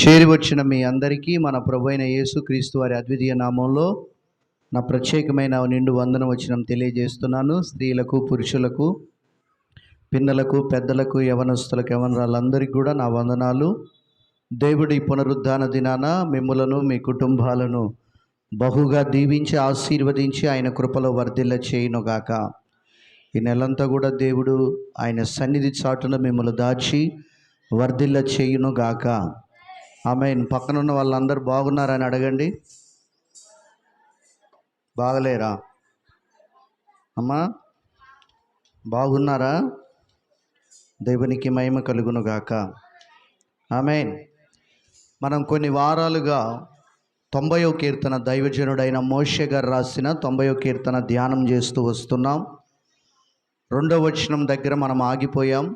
చేరి వచ్చిన మీ అందరికీ మన ప్రభు అయిన యేసుక్రీస్తు వారి అద్వితీయ నామంలో నా ప్రత్యేకమైన నిండు వందనం వచనం తెలియజేస్తున్నాను. స్త్రీలకు, పురుషులకు, పిన్నలకు, పెద్దలకు, యవనస్తులకు, యవనరాళ్ళందరికీ కూడా నా వందనాలు. దేవుడి పునరుద్ధాన దినాన మిమ్ములను, మీ కుటుంబాలను బహుగా దీవించి ఆశీర్వదించి ఆయన కృపలో వర్ధిల్ల చేయునుగాక. ఈ నెలంతా కూడా దేవుడు ఆయన సన్నిధి చాటున మిమ్మల్ని దాచి వర్ధిల్ల చేయునుగాక. ఆమేన్. పక్కనున్న వాళ్ళందరూ బాగున్నారని అడగండి. బాగలేరా అమ్మా? బాగున్నారా? దేవునికి మహిమ కలుగునుగాక. ఆమేన్. మనం కొన్ని వారాలుగా 90వ కీర్తన దైవజనుడైన మోషే గారు రాసిన 90వ కీర్తన ధ్యానం చేస్తూ వస్తున్నాం. 2వ వచనం దగ్గర మనం ఆగిపోయాం.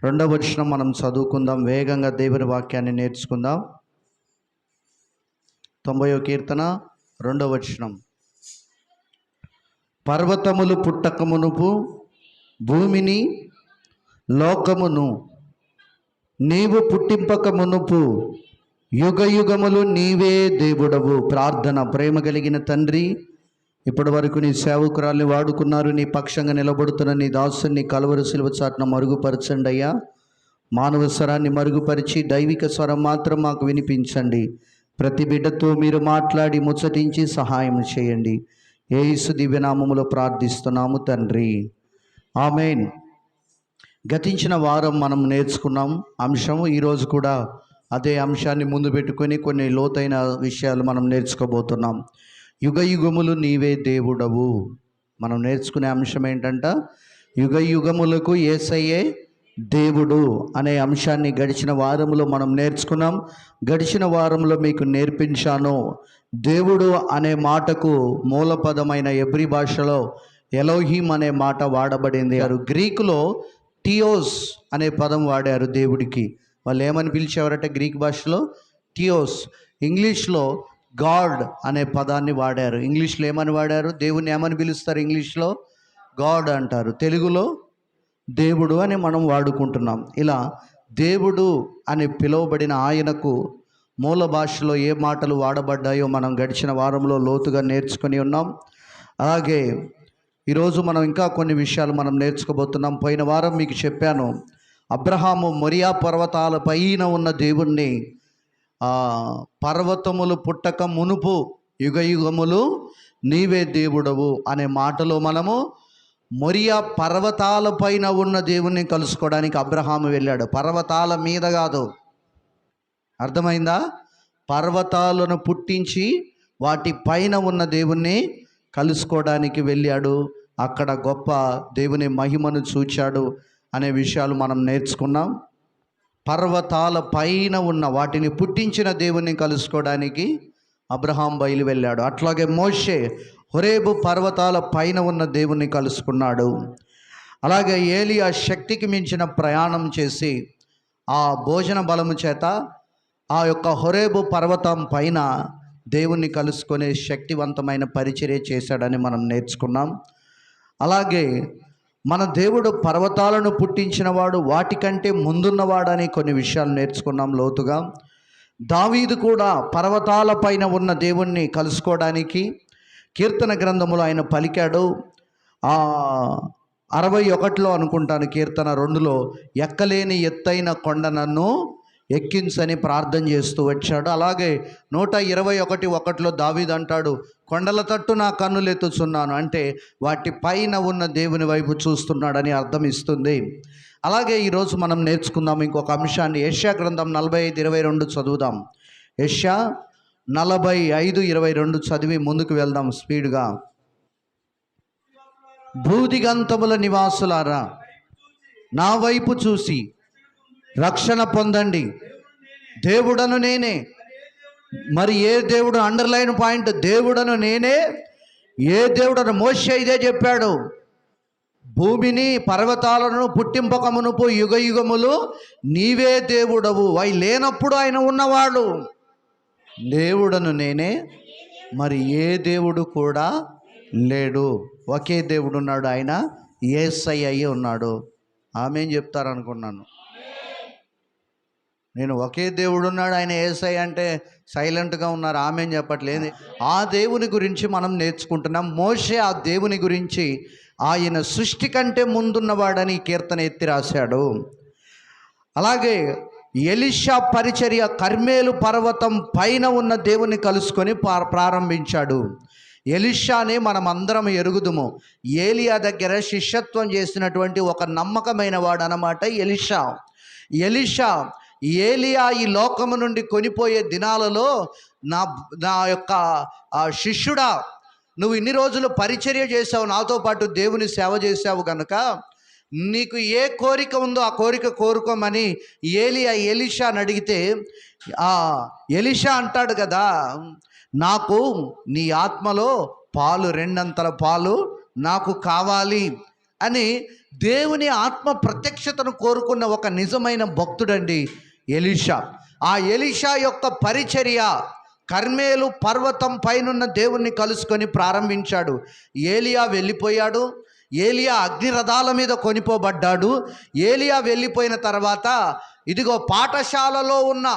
2వ వచనం మనం చదువుకుందాం. వేగంగా దేవుని వాక్యాన్ని నేర్చుకుందాం. 90వ కీర్తన 2వ వచనం. పర్వతములు పుట్టక మునుపు భూమిని లోకమును నీవు పుట్టింపక మునుపు యుగ యుగములు నీవే దేవుడవు. ప్రార్థన. ప్రేమ కలిగిన తండ్రి, ఇప్పటి వరకు నీ సేవకురాల్ని వాడుకున్నారు. నీ పక్షంగా నిలబడుతున్న నీ దాసుని కలువరి శిలువ చాటున మరుగుపరచండి అయ్యా. మానవ స్వరాన్ని మరుగుపరిచి దైవిక స్వరం మాత్రం మాకు వినిపించండి. ప్రతి బిడ్డతో మీరు మాట్లాడి ముచ్చటించి సహాయం చేయండి. యేసు దివ్యనామములో ప్రార్థిస్తున్నాము తండ్రి. ఆమేన్. గతించిన వారం మనం నేర్చుకున్నాం అంశం. ఈరోజు కూడా అదే అంశాన్ని ముందు పెట్టుకొని కొన్ని లోతైన విషయాలు మనం నేర్చుకోబోతున్నాం. యుగ యుగములు నీవే దేవుడవు. మనం నేర్చుకునే అంశం ఏంటంట? యుగ యుగములకు యేసయ్యే దేవుడు అనే అంశాన్ని గడిచిన వారంలో మనం నేర్చుకున్నాం. గడిచిన వారంలో మీకు నేర్పించాను. దేవుడు అనే మాటకు మూలపదమైన ఎబ్రీ భాషలో ఎలోహిం అనే మాట వాడబడింది. గ్రీకులో థియోస్ అనే పదం వాడారు దేవుడికి. వాళ్ళు ఏమని పిలిచేవారట గ్రీక్ భాషలో? థియోస్. ఇంగ్లీష్లో గాడ్ అనే పదాన్ని వాడారు. ఇంగ్లీష్లో ఏమని వాడారు? దేవుని ఏమని పిలుస్తారు? ఇంగ్లీష్లో గాడ్ అంటారు. తెలుగులో దేవుడు అని మనం వాడుకుంటున్నాం. ఇలా దేవుడు అని పిలువబడిన ఆయనకు మూల భాషలో ఏ మాటలు వాడబడ్డాయో మనం గడిచిన వారంలో లోతుగా నేర్చుకొని ఉన్నాం. అలాగే ఈరోజు మనం ఇంకా కొన్ని విషయాలు మనం నేర్చుకోబోతున్నాం. పోయిన వారం మీకు చెప్పాను, అబ్రహాము మొరియా పర్వతాల పైన ఉన్న దేవుణ్ణి పర్వతములు పుట్టక మునుపు యుగ యుగములు నీవే దేవుడవు అనే మాటలో మనము మొరియా పర్వతాల పైన ఉన్న దేవుణ్ణి కలుసుకోవడానికి అబ్రహాము వెళ్ళాడు. పర్వతాల మీద కాదు. అర్థమైందా? పర్వతాలను పుట్టించి వాటి పైన ఉన్న దేవుణ్ణి కలుసుకోవడానికి వెళ్ళాడు. అక్కడ గొప్ప దేవుని మహిమను చూచాడు అనే విషయాలు మనం నేర్చుకున్నాం. పర్వతాల పైన ఉన్న వాటిని పుట్టించిన దేవుణ్ణి కలుసుకోవడానికి అబ్రహాం బయలు వెళ్ళాడు. అట్లాగే మోషే హోరేబు పర్వతాల పైన ఉన్న దేవుణ్ణి కలుసుకున్నాడు. అలాగే ఏలియా శక్తికి మించిన ప్రయాణం చేసి ఆ భోజన బలము చేత ఆ యొక్క హోరేబు పర్వతం పైన దేవుణ్ణి కలుసుకునే శక్తివంతమైన పరిచర్య చేశాడని మనం నేర్చుకున్నాం. అలాగే మన దేవుడు పర్వతాలను పుట్టించినవాడు, వాటికంటే ముందున్నవాడని కొన్ని విషయాలు నేర్చుకున్నాం లోతుగా. దావీదు కూడా పర్వతాల పైన ఉన్న దేవుణ్ణి కలుసుకోవడానికి కీర్తన గ్రంథములో ఆయన పలికాడు. 61లో అనుకుంటాను, కీర్తన 2లో ఎక్కలేని ఎత్తైన కొండ నన్ను ఎక్కించని ప్రార్థన చేస్తూ వచ్చాడు. అలాగే 121:1లో దావీదు అంటాడు, కొండల తట్టు నా కన్నులు ఎత్తుచున్నాను. అంటే వాటి పైన ఉన్న దేవుని వైపు చూస్తున్నాడని అర్థం ఇస్తుంది. అలాగే ఈరోజు మనం నేర్చుకుందాం ఇంకొక అంశాన్ని. యెషయా గ్రంథం 45:22 చదువుదాం. యెషయా 45:22 చదివి ముందుకు వెళ్దాం స్పీడ్గా. భూదిగంతముల నివాసులారా, నా వైపు చూసి రక్షణ పొందండి. దేవుడను నేనే. మరి ఏ దేవుడు? అండర్లైన్ పాయింట్, దేవుడను నేనే. ఏ దేవుడను? మోషే ఇదే చెప్పాడు. భూమిని పర్వతాలను పుట్టింపక మునుపు యుగ యుగములు నీవే దేవుడవు. అవి లేనప్పుడు ఆయన ఉన్నవాడు. దేవుడను నేనే, మరి ఏ దేవుడు కూడా లేడు. ఒకే దేవుడు ఉన్నాడు, ఆయన యేసయ్య ఉన్నాడు. ఆమేన్ చెప్తారనుకున్నాను. నేను ఒకే దేవుడు ఉన్నాడు, ఆయన యేసయ్య అంటే సైలెంట్గా ఉన్నారు, ఆమె అని చెప్పట్లేదు. ఆ దేవుని గురించి మనం నేర్చుకుంటున్నాం. మోషే ఆ దేవుని గురించి ఆయన సృష్టి కంటే ముందున్నవాడని కీర్తన ఎత్తి రాశాడు. అలాగే ఎలీషా పరిచర్య కర్మేలు పర్వతం పైన ఉన్న దేవుని కలుసుకొని ప్రారంభించాడు. ఎలీషాని మనం అందరం ఎరుగుదుము. ఏలియా దగ్గర శిష్యత్వం చేసినటువంటి ఒక నమ్మకమైన వాడు అన్నమాట ఎలీషా. ఏలియా ఈ లోకము నుండి కొనిపోయే దినాలలో నా యొక్క శిష్యుడా, నువ్వు ఇన్ని రోజులు పరిచర్య చేసావు, నాతో పాటు దేవుని సేవ చేసావు కనుక నీకు ఏ కోరిక ఉందో ఆ కోరిక కోరుకోమని ఎలీషాని అడిగితే ఎలీషా అంటాడు కదా, నాకు నీ ఆత్మలో పాలు, 2 అంతల పాలు నాకు కావాలి అని దేవుని ఆత్మ ప్రత్యక్షతను కోరుకున్న ఒక నిజమైన భక్తుడండి ఎలీషా. ఆ ఎలీషా యొక్క పరిచర్య కర్మేలు పర్వతం పైనున్న దేవుణ్ణి కలుసుకొని ప్రారంభించాడు. ఏలియా వెళ్ళిపోయాడు. ఏలియా అగ్నిరథాల మీద కొనిపోబడ్డాడు. ఏలియా వెళ్ళిపోయిన తర్వాత ఇదిగో పాఠశాలలో ఉన్న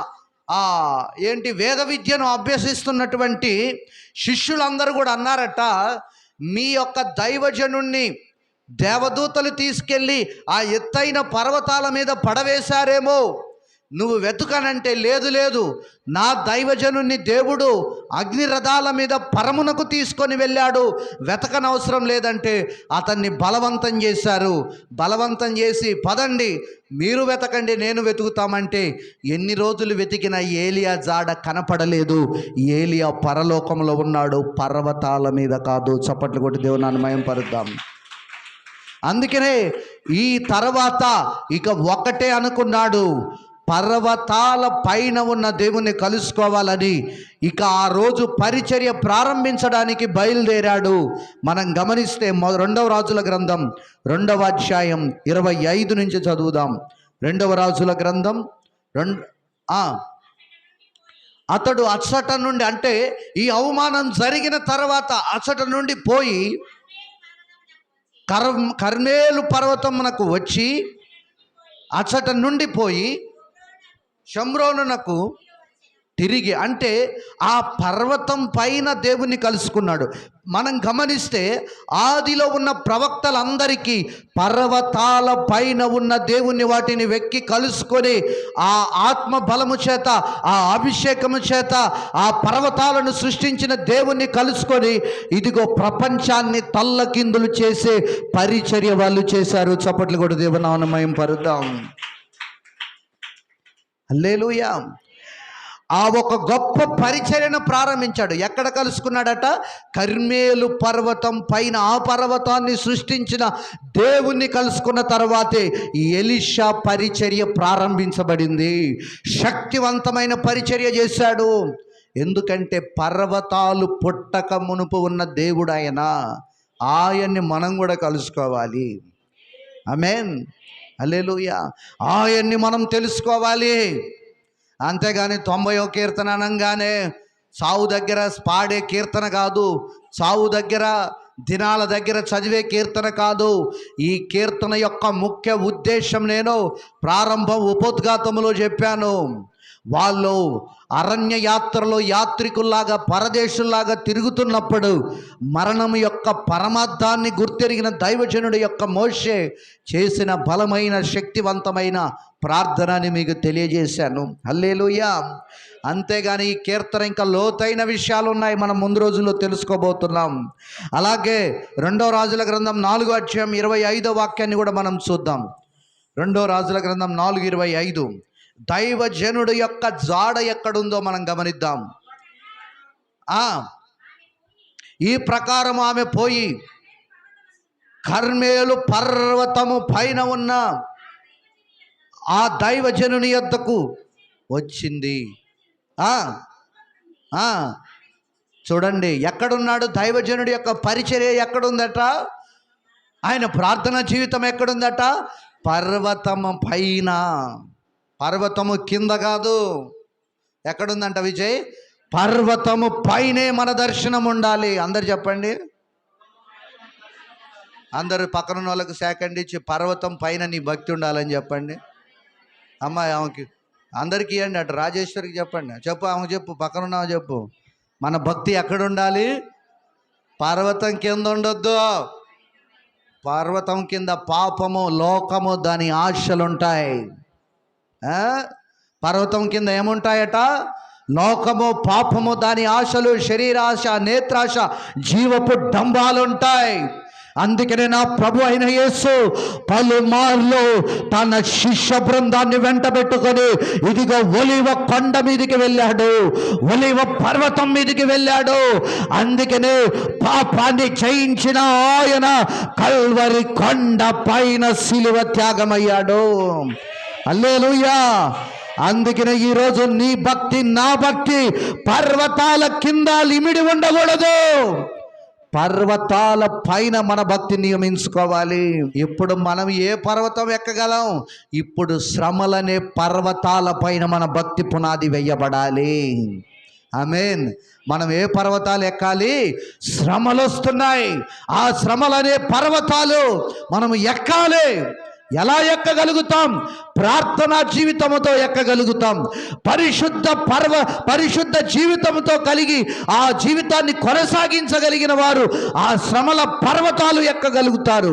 వేద విద్యను అభ్యసిస్తున్నటువంటి శిష్యులందరూ కూడా అన్నారట, మీ యొక్క దైవజనుణ్ణి దేవదూతలు తీసుకెళ్ళి ఆ ఎత్తైన పర్వతాల మీద పడవేశారేమో, నువ్వు వెతుకనంటే లేదు, నా దైవజనుని దేవుడు అగ్నిరథాల మీద పరమునకు తీసుకొని వెళ్ళాడు, వెతకనవసరం లేదంటే అతన్ని బలవంతం చేశారు. బలవంతం చేసి పదండి మీరు వెతకండి నేను వెతుకుతామంటే ఎన్ని రోజులు వెతికిన ఏలియా జాడ కనపడలేదు. ఏలియా పరలోకంలో ఉన్నాడు, పర్వతాల మీద కాదు. చప్పట్లు కొట్టి దేవుని మహిమపరుద్దాం. అందుకనే ఈ తర్వాత ఇక ఒకటే అనుకున్నాడు, పర్వతాల పైన ఉన్న దేవుణ్ణి కలుసుకోవాలని. ఇక ఆ రోజు పరిచర్య ప్రారంభించడానికి బయలుదేరాడు. మనం గమనిస్తే 2వ రాజుల గ్రంథం 2వ అధ్యాయం 25 నుంచి చదువుదాం. 2వ రాజుల గ్రంథం అతడు అచ్చట నుండి, అంటే ఈ అవమానం జరిగిన తర్వాత అచ్చట నుండి పోయి కర్మేలు పర్వతమునకు వచ్చి అచ్చట నుండి పోయి షమ్రోనునకు తిరిగి, అంటే ఆ పర్వతం పైన దేవుని కలుసుకున్నాడు. మనం గమనిస్తే ఆదిలో ఉన్న ప్రవక్తలందరికీ పర్వతాల పైన ఉన్న దేవుని వాటిని వెక్కి కలుసుకొని ఆ ఆత్మ బలము చేత, ఆ అభిషేకము చేత ఆ పర్వతాలను సృష్టించిన దేవుణ్ణి కలుసుకొని ఇదిగో ప్రపంచాన్ని తల్లకిందులు చేసే పరిచర్య వాళ్ళు చేశారు. చప్పట్లు కూడా దేవుని మహిమపరుద్దాం. హల్లెలూయా. ఆ ఒక గొప్ప పరిచర్యను ప్రారంభించాడు. ఎక్కడ కలుసుకున్నాడట? కర్మేలు పర్వతం పైన. ఆ పర్వతాన్ని సృష్టించిన దేవుణ్ణి కలుసుకున్న తర్వాతే ఎలీషా పరిచర్య ప్రారంభించబడింది. శక్తివంతమైన పరిచర్య చేశాడు. ఎందుకంటే పర్వతాలు పుట్టక మునుపు ఉన్న దేవుడు ఆయన్ని మనం కూడా కలుసుకోవాలి. ఆమేన్, హల్లెలూయా. ఆయన్ని మనం తెలుసుకోవాలి. అంతేగాని 90వ కీర్తన అనగానే సావు దగ్గర పాడే కీర్తన కాదు, సావు దగ్గర దినాల దగ్గర చదివే కీర్తన కాదు. ఈ కీర్తన యొక్క ముఖ్య ఉద్దేశం నేను ప్రారంభం ఉపోద్ఘాతంలో చెప్పాను. వాళ్ళు అరణ్య యాత్రలో యాత్రికుల్లాగా, పరదేశుల్లాగా తిరుగుతున్నప్పుడు మరణం యొక్క పరమార్థాన్ని గుర్తెరిగిన దైవజనుడి యొక్క మోషే చేసిన బలమైన శక్తివంతమైన ప్రార్థనని మీకు తెలియజేశాను. హల్లెలూయా. అంతేగాని ఈ కీర్తన ఇంకా లోతైన విషయాలు ఉన్నాయి, మనం ముందు రోజుల్లో తెలుసుకోబోతున్నాం. అలాగే 2వ రాజుల గ్రంథం 4వ అధ్యాయం 25వ వాక్యాన్ని కూడా మనం చూద్దాం. 2వ రాజుల గ్రంథం 4:25. దైవజనుడు యొక్క జాడ ఎక్కడుందో మనం గమనిద్దాం. ఈ ప్రకారం ఆమె పోయి కర్మేలు పర్వతము పైన ఉన్న ఆ దైవజనుని యొద్దకు వచ్చింది. చూడండి, ఎక్కడున్నాడు దైవజనుడి యొక్క పరిచర్య? ఎక్కడుందట? ఆయన ప్రార్థన జీవితం ఎక్కడుందట? పర్వతము పైన. పర్వతము కింద కాదు. ఎక్కడుందంట విజయ్? పర్వతము పైనే మన దర్శనం ఉండాలి. అందరు చెప్పండి. అందరు పక్కన వాళ్ళకు సేకండి ఇచ్చి, పర్వతం పైన నీ భక్తి ఉండాలని చెప్పండి. అమ్మాయి ఆమెకి అందరికీ ఇవ్వండి. అటు రాజేశ్వరికి చెప్పండి. చెప్పు, ఆమె చెప్పు, పక్కన ఉన్నావు చెప్పు. మన భక్తి ఎక్కడ ఉండాలి? పర్వతం కింద ఉండొద్దు. పర్వతం కింద పాపము, లోకము, దాని ఆశలు ఉంటాయి. పర్వతం కింద ఏముంటాయట? లోకము, పాపము, దాని ఆశలు, శరీరాశ, నేత్రాశ, జీవపు డంబాలు ఉంటాయి. అందుకనే నా ప్రభు అయిన యేసు పలుమార్లు తన శిష్య బృందాన్ని వెంటబెట్టుకొని ఇదిగో ఒలివ కొండ మీదకి వెళ్ళాడు, ఒలివ పర్వతం మీదకి వెళ్ళాడు. అందుకనే పాపాన్ని జయించిన ఆయన కల్వరి కొండ పైన శిలువ త్యాగమయ్యాడు. హల్లెలూయా. అందుకనే ఈరోజు నీ భక్తి, నా భక్తి పర్వతాల కింద లిమిడి ఉండకూడదు. పర్వతాల పైన మన భక్తి నియమించుకోవాలి. ఇప్పుడు మనం ఏ పర్వతం ఎక్కగలం? ఇప్పుడు శ్రమలనే పర్వతాల పైన మన భక్తి పునాది వేయబడాలి. ఆమేన్. మనం ఏ పర్వతాలు ఎక్కాలి? శ్రమలు వస్తున్నాయి, ఆ శ్రమలనే పర్వతాలు మనం ఎక్కాలి. ఎలా ఎక్కగలుగుతాం? ప్రార్థనా జీవితంతో ఎక్కగలుగుతాం. పరిశుద్ధ జీవితంతో కలిగి ఆ జీవితాన్ని కొనసాగించగలిగిన వారు ఆ శ్రమల పర్వతాలు ఎక్కగలుగుతారు.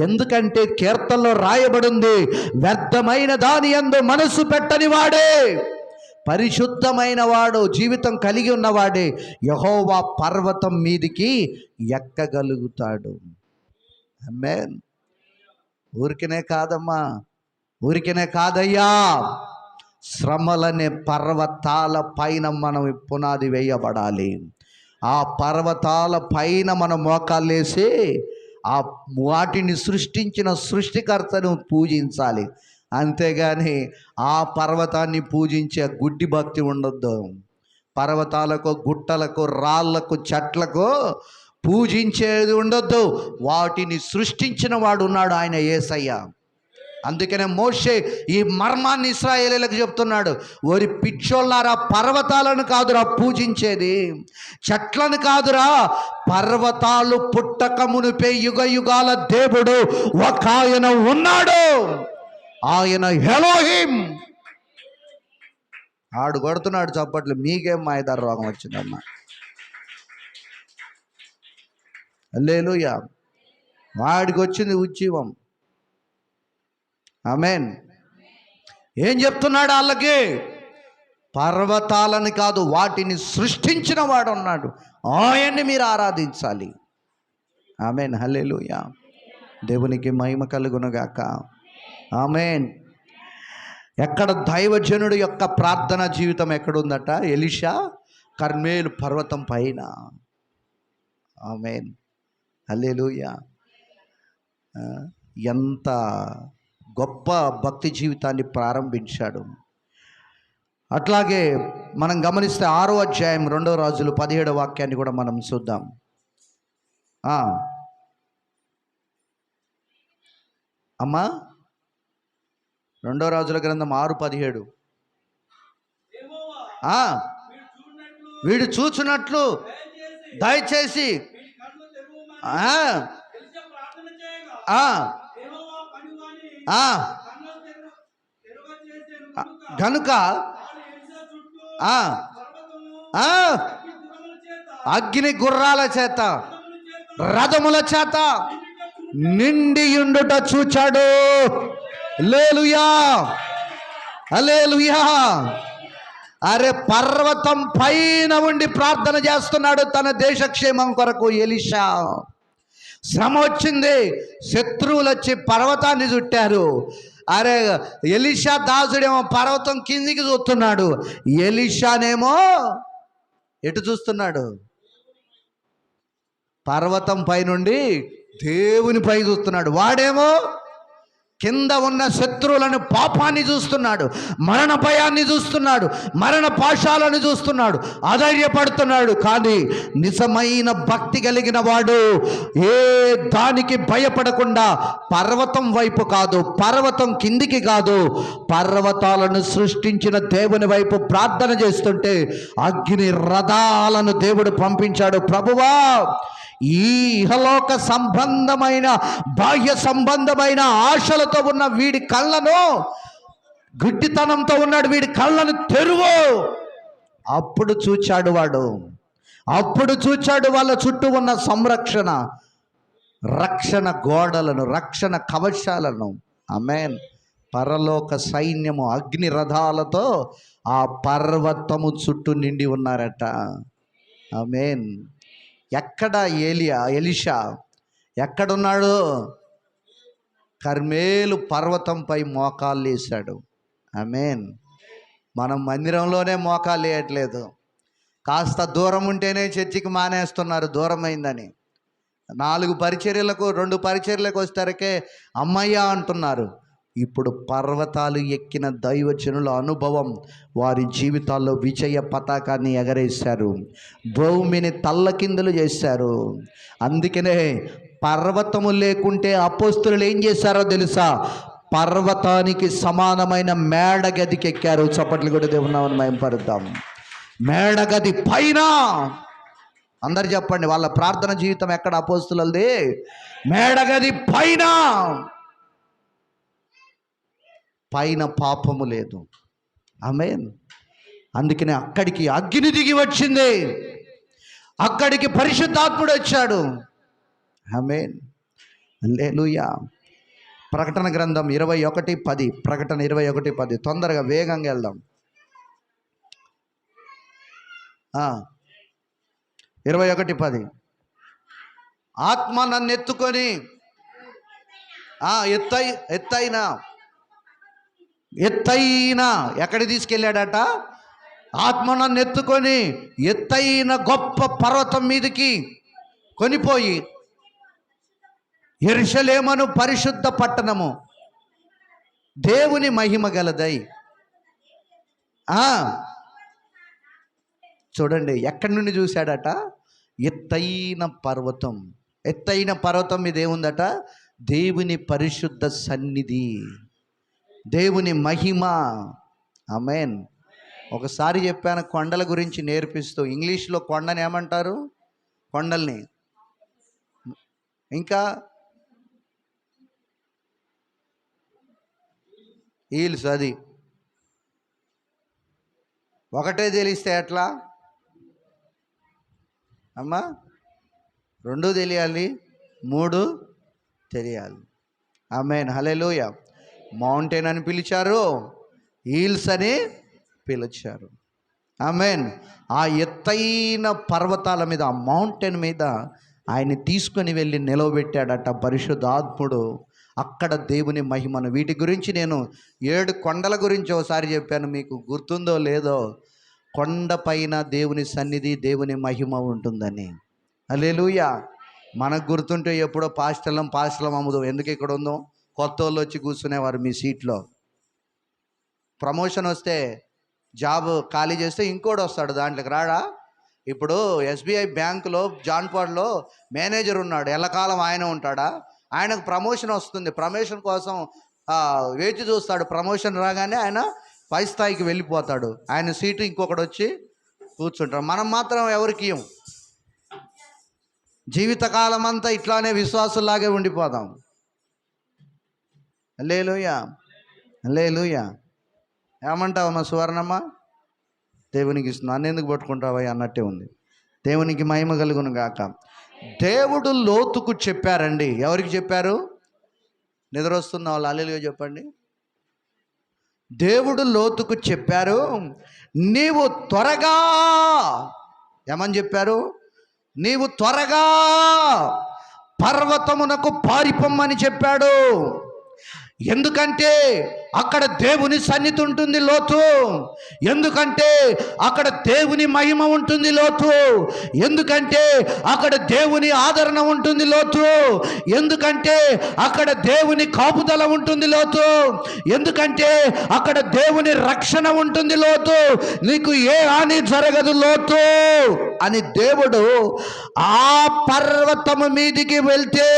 ఎందుకంటే కీర్తనలో రాయబడింది, వ్యర్థమైన దాని యందు మనసు పెట్టని వాడే, పరిశుద్ధమైన వాడు, జీవితం కలిగి ఉన్నవాడే యెహోవా పర్వతం మీదికి ఎక్కగలుగుతాడు. ఆమేన్. ఊరికనే కాదమ్మా, ఊరికనే కాదయ్యా, శ్రమలనే పర్వతాల పైన మనం పునాది వేయబడాలి. ఆ పర్వతాల పైన మనం మోకాళ్ళేసి ఆ వాటిని సృష్టించిన సృష్టికర్తను పూజించాలి. అంతేగాని ఆ పర్వతాన్ని పూజించే గుడ్డి భక్తి ఉండొద్దు. పర్వతాలకు, గుట్టలకు, రాళ్లకు, చెట్లకు పూజించేది ఉండొద్దు. వాటిని సృష్టించిన వాడు ఉన్నాడు, ఆయన యేసయ్య. అందుకనే మోషే ఈ మర్మాన్ని ఇశ్రాయేలీయులకు చెప్తున్నాడు, ఓరి పిచ్చోళ్ళారా, పర్వతాలను కాదురా పూజించేది, చెట్లను కాదురా, పర్వతాలు పుట్టక మునిపే యుగ యుగాల దేవుడు ఒక ఆయన ఉన్నాడు, ఆయన ఎలోహిం. ఆడు కొడుతున్నాడు చప్పట్లు. మీకేం మాయదార రోగం వచ్చిందమ్మా? హల్లెలూయా. వాడికి వచ్చింది ఉజ్జీవం. ఆమేన్. ఏం చెప్తున్నాడు వాళ్ళకి? పర్వతాలను కాదు, వాటిని సృష్టించిన వాడు ఉన్నాడు, ఆయన్ని మీరు ఆరాధించాలి. ఆమేన్. హల్లెలూయా. దేవునికి మహిమ కలుగునుగాక. ఆమేన్. ఎక్కడ దైవజనుడు యొక్క ప్రార్థన జీవితం ఎక్కడుందట? ఎలీషా కర్మేలు పర్వతం పైన. ఆమేన్. హల్లెలూయా. ఎంత గొప్ప భక్తి జీవితాన్ని ప్రారంభించాడు. అట్లాగే మనం గమనిస్తే 6వ అధ్యాయం 2వ రాజులు 17వ వాక్యాన్ని కూడా మనం చూద్దాం. అమ్మా, 2వ రాజుల గ్రంథం 6:17. వీడు చూచున్నట్లు దయచేసి గనుక అగ్ని గుర్రాల చేత, రథముల చేత నిండియుండుట చూచాడు. హల్లెలూయా, హల్లెలూయా. అరే, పర్వతం పైన ఉండి ప్రార్థన చేస్తున్నాడు తన దేశక్షేమం కొరకు ఎలీషా. శ్రమ వచ్చింది, శత్రువులు వచ్చి పర్వతాన్ని చుట్టారు. అరే, ఎలీషా దాసుడేమో పర్వతం కిందికి చూస్తున్నాడు, ఎలీషానేమో ఎటు చూస్తున్నాడు? పర్వతం పైనుండి దేవుని పై చూస్తున్నాడు. వాడేమో కింద ఉన్న శత్రువులను, పాపాన్ని చూస్తున్నాడు, మరణ భయాన్ని చూస్తున్నాడు, మరణ పాశాలను చూస్తున్నాడు, అధైర్యపడుతున్నాడు. కానీ నిజమైన భక్తి కలిగిన వాడు ఏ దానికి భయపడకుండా పర్వతం వైపు కాదు, పర్వతం కిందికి కాదు, పర్వతాలను సృష్టించిన దేవుని వైపు ప్రార్థన చేస్తుంటే అగ్ని రథాలను దేవుడు పంపించాడు. ప్రభువా, ఈ ఇహలోక సంబంధమైన, బాహ్య సంబంధమైన ఆశలతో ఉన్న వీడి కళ్ళను గుడ్డితనంతో ఉన్నాడు, వీడి కళ్ళను తెరువు. అప్పుడు చూచాడు వాడు, అప్పుడు చూచాడు వాళ్ళ చుట్టూ ఉన్న సంరక్షణ, రక్షణ గోడలను, రక్షణ కవచాలను. ఆమేన్. పరలోక సైన్యము అగ్ని రథాలతో ఆ పర్వతము చుట్టూ నిండి ఉన్నారట. ఆమేన్. ఎక్కడ ఎలీషా ఎక్కడున్నాడు? కర్మేలు పర్వతంపై మోకాళ్ళు వేశాడు. ఆమేన్. మనం మందిరంలోనే మోకాళ్ళు వేయట్లేదు, కాస్త దూరం ఉంటేనే చర్చికి మానేస్తున్నారు, దూరమైందని. 4 పరిచర్యలకు 2 పరిచర్యలకు వచ్చేసరికే అమ్మయ్య అంటున్నారు. ఇప్పుడు పర్వతాలు ఎక్కిన దైవజనుల అనుభవం వారి జీవితాల్లో విజయ పతాకాన్ని ఎగరేశారు, భూమిని తల్లకిందులు చేశారు. అందుకనే పర్వతము లేకుంటే అపోస్తులు ఏం చేశారో తెలుసా? పర్వతానికి సమానమైన మేడగదికి ఎక్కారు. చప్పట్లు కూడా దేవుని మహిమపరుద్దాం. మేడగది పైన, అందరు చెప్పండి, వాళ్ళ ప్రార్థన జీవితం ఎక్కడ అపోస్తులది? మేడగది పైన. పైన పాపము లేదు. ఆమేన్. అందుకనే అక్కడికి అగ్ని దిగి వచ్చింది, అక్కడికి పరిశుద్ధాత్ముడు వచ్చాడు. ఆమేన్. హల్లెలూయా. ప్రకటన గ్రంథం 21:10. ప్రకటన 21:10. తొందరగా వేగంగా వెళ్దాం. 21:10. ఆత్మ నన్ను ఎత్తుకొని ఎత్తైన ఎక్కడికి తీసుకెళ్ళాడట? ఆత్మ నన్ను ఎత్తుకొని ఎత్తైన గొప్ప పర్వతం మీదకి కొనిపోయి, యెరూషలేమును పరిశుద్ధ పట్టణము, దేవుని మహిమ గలదై. చూడండి, ఎక్కడి నుండి చూశాడట? ఎత్తైన పర్వతం. ఎత్తైన పర్వతం మీద ఏముందట? దేవుని పరిశుద్ధ సన్నిధి, దేవుని మహిమ. ఆమేన్. ఒకసారి చెప్పాను కొండల గురించి నేర్పిస్తూ, ఇంగ్లీష్లో కొండని ఏమంటారు? కొండల్ని. ఇంకా హీల్స్. అది ఒకటే తెలిస్తే ఎట్లా అమ్మా? 2 తెలియాలి, 3 తెలియాలి. ఆమేన్. హల్లెలూయా. మౌంటైన్ అని పిలిచారు, హీల్స్ అని పిలిచారు. ఆమేన్. ఆ ఎత్తైన పర్వతాల మీద, ఆ మౌంటైన్ మీద ఆయన్ని తీసుకొని వెళ్ళి నిలవబెట్టాడట పరిశుద్ధాత్ముడు. అక్కడ దేవుని మహిమను, వీటి గురించి నేను 7 కొండల గురించి ఒకసారి చెప్పాను, మీకు గుర్తుందో లేదో. కొండపైన దేవుని సన్నిధి, దేవుని మహిమ ఉంటుందని. హల్లెలూయా. మనకు గుర్తుంటే ఎప్పుడో పాస్టలం అమ్ముదాం. ఎందుకు ఇక్కడ ఉందో? కొత్త వాళ్ళు వచ్చి కూర్చునేవారు మీ సీట్లో. ప్రమోషన్ వస్తే, జాబ్ ఖాళీ చేస్తే ఇంకోటి వస్తాడు దాంట్లోకి, రాడా? ఇప్పుడు SBI బ్యాంకులో జాన్పాడ్లో మేనేజర్ ఉన్నాడు, ఎల్లకాలం ఆయన ఉంటాడా? ఆయనకు ప్రమోషన్ వస్తుంది, ప్రమోషన్ కోసం వేచి చూస్తాడు. ప్రమోషన్ రాగానే ఆయన పై స్థాయికి వెళ్ళిపోతాడు, ఆయన సీటు ఇంకొకటి వచ్చి కూర్చుంటాడు. మనం మాత్రం ఎవరికి ఇవ్వం, జీవితకాలం అంతా ఇట్లానే విశ్వాసులాగే ఉండిపోదాం. హల్లెలూయా. హల్లెలూయా. ఏమంటావమ్మా సువర్ణమ్మ? దేవునికి ఇస్తుంది, నన్ను ఎందుకు పట్టుకుంటావా అన్నట్టే ఉంది. దేవునికి మహిమ కలుగును గాక. దేవుడు లోతుకు చెప్పారండి. ఎవరికి చెప్పారు? నిద్ర వస్తున్న వాళ్ళు హల్లెలూయా చెప్పండి. దేవుడు లోతుకు చెప్పారు, నీవు త్వరగా, ఏమని చెప్పారు? నీవు త్వరగా పర్వతమునకు పారిపోమ్మని చెప్పాడు. ఎందుకంటే అక్కడ దేవుని సన్నిధి ఉంటుంది లోతు, ఎందుకంటే అక్కడ దేవుని మహిమ ఉంటుంది లోతు, ఎందుకంటే అక్కడ దేవుని ఆదరణ ఉంటుంది లోతు, ఎందుకంటే అక్కడ దేవుని కాపుదల ఉంటుంది లోతు, ఎందుకంటే అక్కడ దేవుని రక్షణ ఉంటుంది లోతు, నీకు ఏ హాని జరగదు లోతు అని దేవుడు ఆ పర్వతము మీదికి వెళ్తే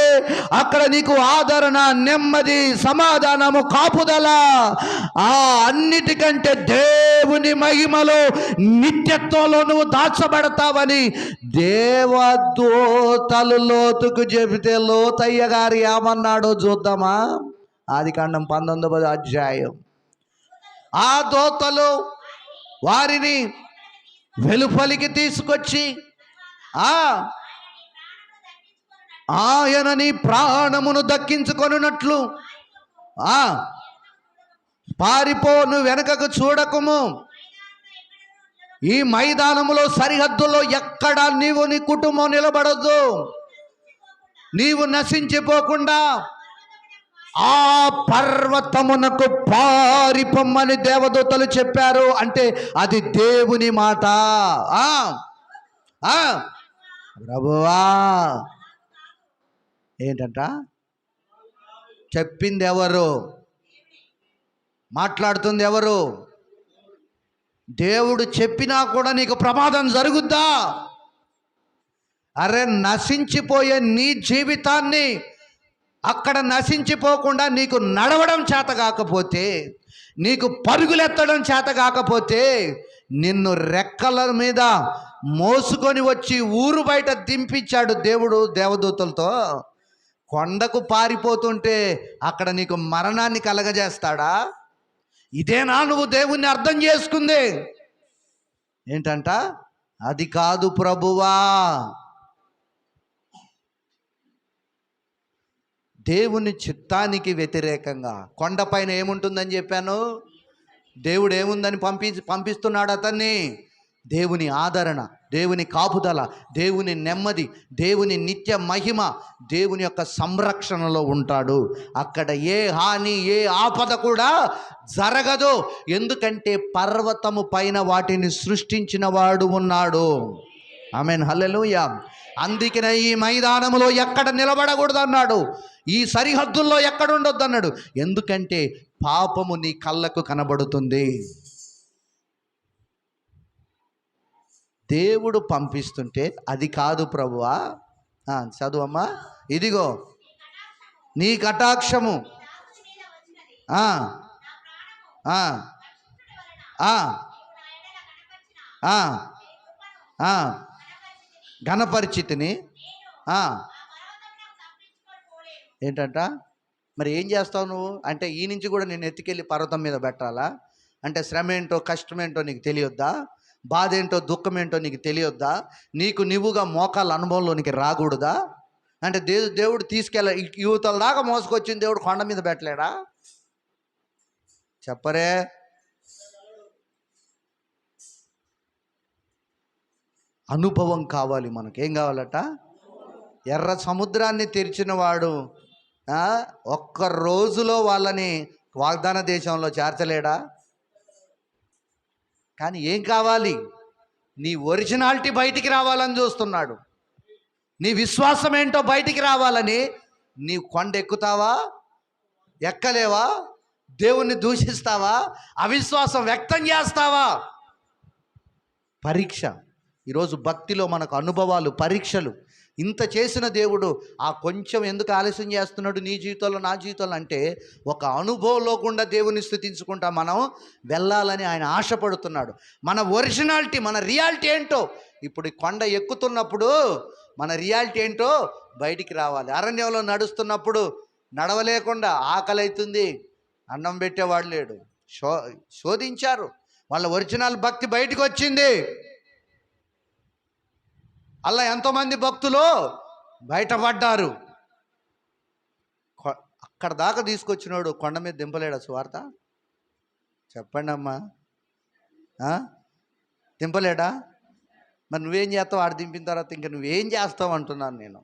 అక్కడ నీకు ఆదరణ, నెమ్మది, సమాధానము, కాపుదల, ఆ అన్నిటికంటే దేవుని మహిమలో నిత్యత్వంలో నువ్వు దాచబడతావని దేవదూతలు లోతుకు చెబితే లోతయ్య గారు ఏమన్నాడో చూద్దామా? ఆదికాండం 19వ అధ్యాయం ఆ దూతలు వారిని వెలుపలికి తీసుకొచ్చి ఆయన నీ ప్రాణమును దక్కించుకొనున్నట్లు పారిపో, నువ్వు వెనకకు చూడకుము, ఈ మైదానములో సరిహద్దులో ఎక్కడ నీవు నీ కుటుంబం నిలబడద్దు, నీవు నశించిపోకుండా ఆ పర్వతమునకు పారిపోమ్మని దేవదూతలు చెప్పారు. అంటే అది దేవుని మాట. ప్రభువా ఏంటంట చెప్పింది ఎవరు? మాట్లాడుతుంది ఎవరు? దేవుడు చెప్పినా కూడా నీకు ప్రమాదం జరుగుద్దా? అరే, నశించిపోయే నీ జీవితాన్ని అక్కడ నశించిపోకుండా నీకు నడవడం చేత కాకపోతే, నీకు పరుగులెత్తడం చేత కాకపోతే, నిన్ను రెక్కల మీద మోసుకొని వచ్చి ఊరు బయట దింపించాడు దేవుడు దేవదూతలతో. కొండకు పారిపోతుంటే అక్కడ నీకు మరణాన్ని కలగజేస్తాడా? ఇదేనా నువ్వు దేవుణ్ణి అర్థం చేసుకుంది? ఏంటంట? అది కాదు ప్రభువా. దేవుని చిత్తానికి వ్యతిరేకంగా కొండపైన ఏముంటుందని చెప్పాను? దేవుడు ఏముందని పంపిస్తున్నాడు అతన్ని? దేవుని ఆదరణ, దేవుని కాపుదల, దేవుని నెమ్మది, దేవుని నిత్య మహిమ, దేవుని యొక్క సంరక్షణలో ఉంటాడు. అక్కడ ఏ హాని, ఏ ఆపద కూడా జరగదు. ఎందుకంటే పర్వతము పైన వాటిని సృష్టించిన వాడు ఉన్నాడు. ఆమేన్, హల్లెలూయా. అందుకనే ఈ మైదానములో ఎక్కడ నిలబడకూడదు అన్నాడు, ఈ సరిహద్దుల్లో ఎక్కడ ఉండొద్దు అన్నాడు. ఎందుకంటే పాపము నీ కళ్ళకు కనబడుతుంది. దేవుడు పంపిస్తుంటే అది కాదు ప్రభువా. చదువమ్మా. ఇదిగో నీ కటాక్షము ఘనపరిచితిని. ఏంటంట? మరి ఏం చేస్తావు నువ్వు అంటే, ఈ నుంచి కూడా నేను ఎత్తుకెళ్ళి పర్వతం మీద పెట్టాలా? అంటే శ్రమ ఏంటో కష్టం ఏంటో నీకు తెలియొద్దా? బాధ ఏంటో దుఃఖం ఏంటో నీకు తెలియొద్దా? నీకు నువ్వుగా మోకాళ్ళ అనుభవంలోనికి రాకూడదా? అంటే దేవుడు తీసుకెళ్ళ యువతల దాకా మోసుకొచ్చింది దేవుడు కొండ మీద పెట్టలేడా? చెప్పరే. అనుభవం కావాలి మనకి. ఏం కావాలట? ఎర్ర సముద్రాన్ని తెరిచిన వాడు ఒక్క రోజులో వాళ్ళని వాగ్దాన దేశంలో చేర్చలేడా? కానీ ఏం కావాలి? నీ ఒరిజినాలిటీ బయటికి రావాలని చూస్తున్నాడు. నీ విశ్వాసం ఏంటో బయటికి రావాలని. నీ కొండ ఎక్కుతావా? ఎక్కలేవా? దేవుణ్ణి దూషిస్తావా? అవిశ్వాసం వ్యక్తం చేస్తావా? పరీక్ష. ఈరోజు భక్తిలో మనకు అనుభవాలు, పరీక్షలు. ఇంత చేసిన దేవుడు ఆ కొంచెం ఎందుకు ఆలస్యం చేస్తున్నాడు నీ జీవితంలో, నా జీవితంలో అంటే, ఒక అనుభవంలో కూడా దేవుని స్తుతించుకుంటా మనం వెళ్ళాలని ఆయన ఆశపడుతున్నాడు. మన ఒరిజినాలిటీ, మన రియాలిటీ ఏంటో ఇప్పుడు కొండ ఎక్కుతున్నప్పుడు మన రియాలిటీ ఏంటో బయటికి రావాలి. అరణ్యంలో నడుస్తున్నప్పుడు నడవలేకుండా ఆకలి అవుతుంది, అన్నం పెట్టేవాడు లేడు, శోధించారు. వాళ్ళ ఒరిజినల్ భక్తి బయటికి వచ్చింది. అలా ఎంతోమంది భక్తులు బయటపడ్డారు. అక్కడ దాకా తీసుకొచ్చినాడు కొండ మీద దింపలేడా సువార్త? చెప్పండి అమ్మా. దింపలేడా? మరి నువ్వేం చేస్తావు? ఆడ దింపిన తర్వాత ఇంకా నువ్వేం చేస్తావు అంటున్నాను నేను.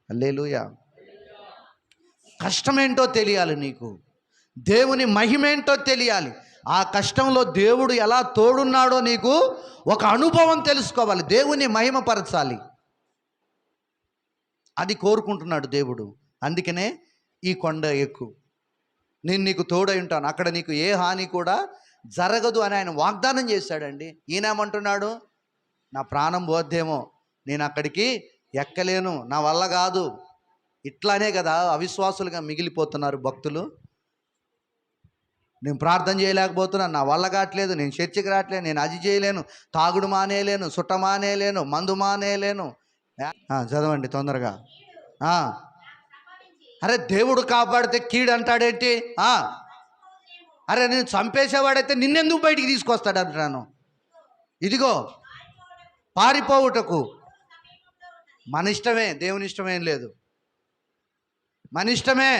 హల్లెలూయా. కష్టమేంటో తెలియాలి నీకు, దేవుని మహిమేంటో తెలియాలి. ఆ కష్టంలో దేవుడు ఎలా తోడున్నాడో నీకు ఒక అనుభవం తెలుసుకోవాలి. దేవుని మహిమపరచాలి, అది కోరుకుంటున్నాడు దేవుడు. అందుకనే ఈ కొండ ఎక్కు, నేను నీకు తోడై ఉంటాను, అక్కడ నీకు ఏ హాని కూడా జరగదు అని ఆయన వాగ్దానం చేశాడండి. ఈయనేమంటున్నాడు? నా ప్రాణం పోద్దేమో, నేను అక్కడికి ఎక్కలేను, నా వల్ల కాదు. ఇట్లానే కదా అవిశ్వాసులుగా మిగిలిపోతున్నారు భక్తులు. నేను ప్రార్థన చేయలేకపోతున్నాను, నా వల్ల కావట్లేదు, నేను చర్చికి రావట్లేదు, నేను అది చేయలేను, తాగుడు మానేయలేను, సుట్ట మానేయలేను, మందు మానేయలేను. చదవండి తొందరగా. అరే దేవుడు కాపాడితే కీడు అంటాడేంటి? అరే నేను చంపేసేవాడైతే నిన్నెందుకు బయటికి తీసుకొస్తాడు అంటున్నాను. ఇదిగో పారిపోవుటకు మన ఇష్టమే, దేవుని ఇష్టమేం లేదు. మన ఇష్టమే.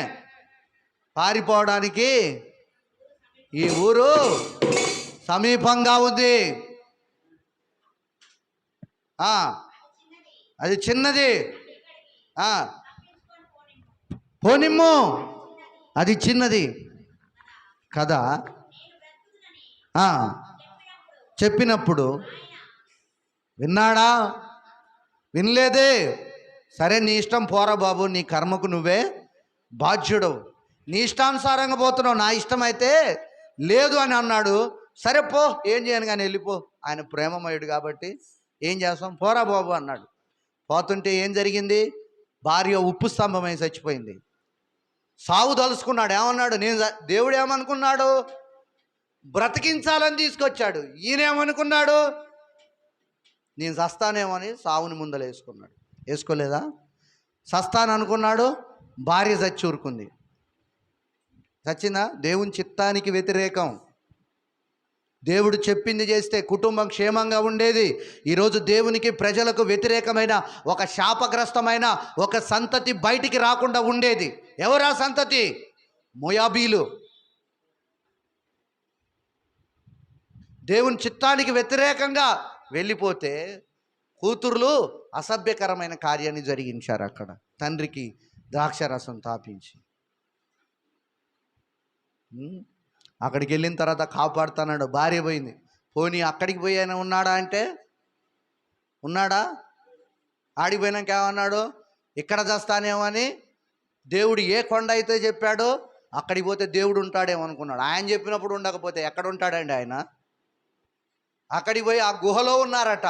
పారిపోవడానికి ఈ ఊరు సమీపంగా ఉంది. అది చిన్నది. పోనిమ్ము, అది చిన్నది కదా. చెప్పినప్పుడు విన్నాడా? వినలేదే. సరే నీ ఇష్టం, పోరా బాబు, నీ కర్మకు నువ్వే బాధ్యుడవు, నీ ఇష్టానుసారంగా పోతున్నావు, నా ఇష్టం అయితే లేదు అని అన్నాడు. సరే పో, ఏం చేయను కానీ వెళ్ళిపో. ఆయన ప్రేమమయుడు కాబట్టి ఏం చేస్తాం, పోరా బాబు అన్నాడు. పోతుంటే ఏం జరిగింది? భార్య ఉప్పు స్తంభమై చచ్చిపోయింది. సావు తలుసుకున్నాడు. ఏమన్నాడు? దేవుడు ఏమనుకున్నాడు? బ్రతికించాలని తీసుకొచ్చాడు. ఈయనేమనుకున్నాడు? నేను చస్తానేమో అని సావుని ముందర వేసుకున్నాడు. వేసుకోలేదా? చస్తాను అనుకున్నాడు, భార్య చచ్చి ఊరుకుంది. చచ్చిందా? దేవుని చిత్తానికి వ్యతిరేకం. దేవుడు చెప్పింది చేస్తే కుటుంబం క్షేమంగా ఉండేది. ఈరోజు దేవునికి ప్రజలకు వ్యతిరేకమైన ఒక శాపగ్రస్తమైన ఒక సంతతి బయటికి రాకుండా ఉండేది. ఎవరా సంతతి? మోయాబీలు. దేవుని చిత్తానికి వ్యతిరేకంగా వెళ్ళిపోతే కూతుర్లు అసభ్యకరమైన కార్యాన్ని జరిగించారు. అక్కడ తండ్రికి ద్రాక్షరసం తాపించి అక్కడికి వెళ్ళిన తర్వాత కాపాడుతున్నాడు. భార్య పోయింది. పోనీ అక్కడికి పోయి ఆయన ఉన్నాడా అంటే ఉన్నాడా? ఆడిపోయినాక ఏమన్నాడు? ఇక్కడ చేస్తానేమో అని దేవుడు ఏ కొండ అయితే చెప్పాడో అక్కడికి పోతే దేవుడు ఉంటాడేమో అనుకున్నాడు. ఆయన చెప్పినప్పుడు ఉండకపోతే ఎక్కడ ఉంటాడండి ఆయన? అక్కడికి పోయి ఆ గుహలో ఉన్నారట.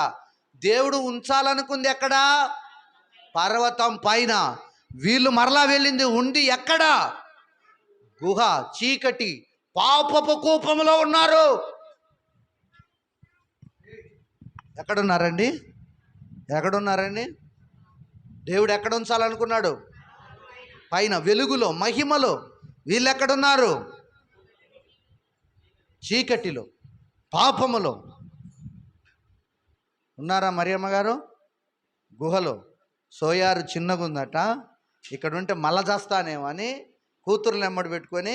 దేవుడు ఉంచాలనుకుంది ఎక్కడా? పర్వతం పైన. వీళ్ళు మరలా వెళ్ళింది ఉండి ఎక్కడా? గుహ, చీకటి, పాపపు కూపంలో ఉన్నారు. ఎక్కడున్నారండి? ఎక్కడున్నారండి? దేవుడు ఎక్కడ ఉంచాలనుకున్నాడు? పైన, వెలుగులో, మహిమలో. వీళ్ళు ఎక్కడున్నారు? చీకటిలో, పాపములో ఉన్నారా? మరియమ్మ గారు గుహలో. సోయారు చిన్నగుందట, ఇక్కడ ఉంటే మళ్ళా చేస్తానేమో అని కూతురుని ఎమ్మడి పెట్టుకొని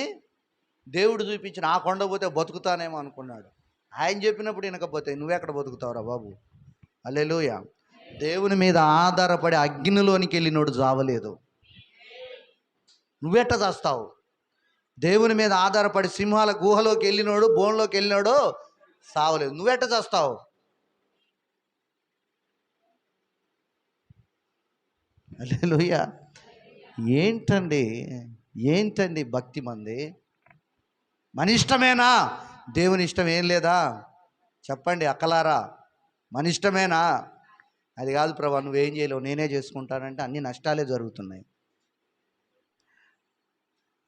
దేవుడు చూపించిన ఆ కొండ పోతే బతుకుతానేమో అనుకున్నాడు. ఆయన చెప్పినప్పుడు వినకపోతే నువ్వెక్కడ బతుకుతావురా బాబు? హల్లెలూయా. దేవుని మీద ఆధారపడి అగ్నిలోనికి వెళ్ళినోడు జావలేదు. నువ్వెట్ట చేస్తావు? దేవుని మీద ఆధారపడి సింహాల గుహలోకి వెళ్ళినోడు, బోన్లోకి వెళ్ళినోడు సావలేదు. నువ్వెట్ట చేస్తావు? హల్లెలూయా. ఏంటండి భక్తి మంది? మన ఇష్టమేనా? దేవుని ఇష్టం ఏం లేదా? చెప్పండి అక్కలారా, మన ఇష్టమేనా? అది కాదు ప్రభా, నువ్వేం చేయలేవు, నేనే చేసుకుంటానంటే అన్ని నష్టాలే జరుగుతున్నాయి.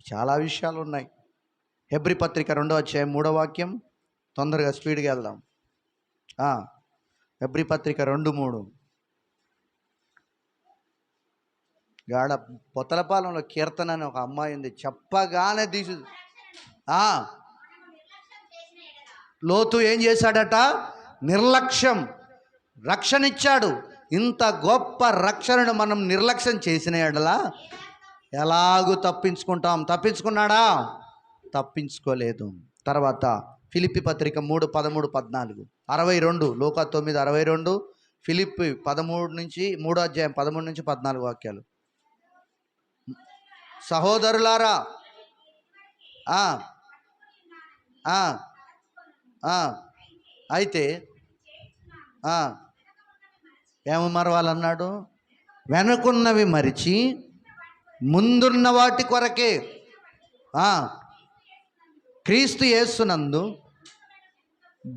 చాలా విషయాలు ఉన్నాయి. హెబ్రీ పత్రిక 2వ అధ్యాయం 3వ వాక్యం. తొందరగా స్పీడ్గా వెళ్దాం. హెబ్రీ పత్రిక 2:3. గాడ పొత్తలపాలెంలో కీర్తన అని ఒక అమ్మాయి ఉంది. చెప్పగానే లోతు ఏం చేశాడట? నిర్లక్ష్యం. రక్షణ ఇచ్చాడు. ఇంత గొప్ప రక్షణను మనం నిర్లక్ష్యం చేసిన ఎడలా ఎలాగూ తప్పించుకుంటాం? తప్పించుకున్నాడా? తప్పించుకోలేదు. తర్వాత ఫిలిప్పీ పత్రిక 3:13-14, 62, లూకా 9:62, ఫిలిప్పీ 3వ అధ్యాయం 13-14 వాక్యాలు. సహోదరులారా, అయితే ఏమి మరవాలన్నాడు? వెనుకున్నవి మరిచి ముందున్న వాటి కొరకే క్రీస్తు యేసునందు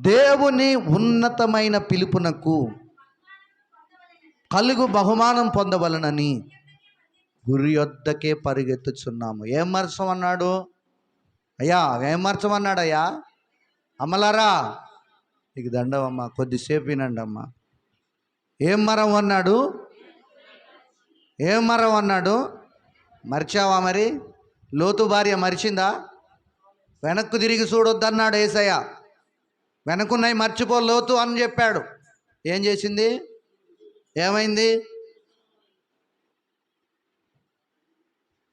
దేవుని ఉన్నతమైన పిలుపునకు కలుగు బహుమానం పొందవలనని గురి యొద్దకే పరిగెత్తుచున్నాము. ఏం మరచమన్నాడు అయ్యా? ఏం మరచమన్నాడయ్యా? అమ్మలారా, నీకు దండవమ్మా, కొద్దిసేపు వినండి అమ్మా. ఏం మరం అన్నాడు? ఏం మరం అన్నాడు? మర్చావా మరి? లోతు భార్య మరిచిందా? వెనక్కు తిరిగి చూడొద్దన్నాడు యేసయ్య. వెనకున్నాయి మర్చిపో లోతు అని చెప్పాడు. ఏం చేసింది? ఏమైంది?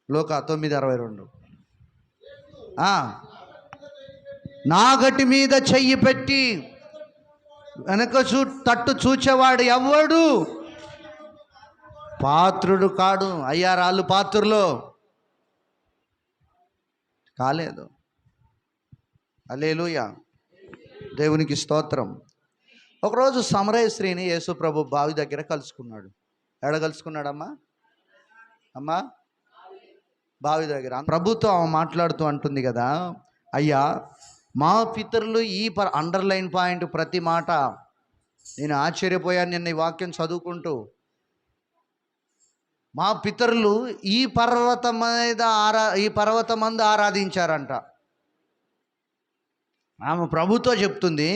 లూకా 9:62. నాగటి మీద చెయ్యి పెట్టి వెనక తట్టు చూచేవాడు ఎవ్వడు పాత్రుడు కాడు. అయ్యా రాళ్ళు పాత్రలో కాలేదు. హల్లెలూయా, దేవునికి స్తోత్రం. ఒకరోజు సమరయ స్త్రీని యేసు ప్రభు బావి దగ్గర కలుసుకున్నాడు. ఎక్కడ కలుసుకున్నాడమ్మా? అమ్మా, బావి దగ్గర. ప్రభుతో మాట్లాడుతూ అంటుంది కదా, అయ్యా మా పితరులు అండర్లైన్ పాయింట్ ప్రతి మాట నేను ఆశ్చర్యపోయాను నిన్న ఈ వాక్యం చదువుకుంటూ. మా పితరులు ఈ పర్వతమందు ఆరాధించారంట. ఆమె ప్రభుతో చెప్తుంది.